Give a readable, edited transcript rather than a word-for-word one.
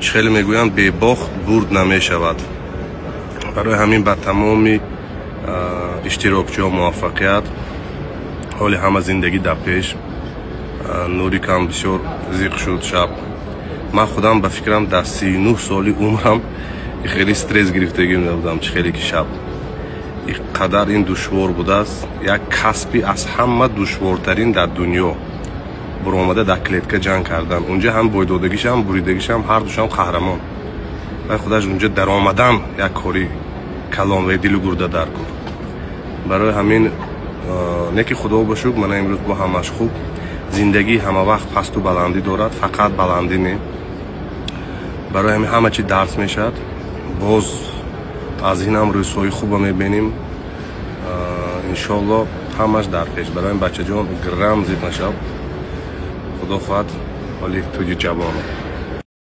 خیلی میگویند به باخت برد نمیشود. برای همین با تمام اشتراکچی ها موفقیت، حالی همه زندگی در پیش. نوری کم بسیار زیق شد شب. من خودم به فکرم در 39 سالی عمرم خیلی استرس گرفتگی نبودم. چه خیلی که شب اینقدر این دشوار بوده است. یک کسبی از همه دشوارترین در دنیا برآمده در کلیدکا جنگ کردن. اونجا هم بایدادگیش هم بریدگیش هم هر دوش هم قهرمان. و خودش اونجا در آمدن یک کاری کلام و دل و گرده در کن. برای همین نکی خدا باشد من امروز با همش خوب. زندگی همه وقت پست و بلندی دارد، فقط بلندی نه. برای همین همه چی درس میشد. باز از این هم روزهای خوب میبینیم. انشالله همش در پیش. برای این بچه جان گرم زید نشد. خدا خواهد حالی توی جوان.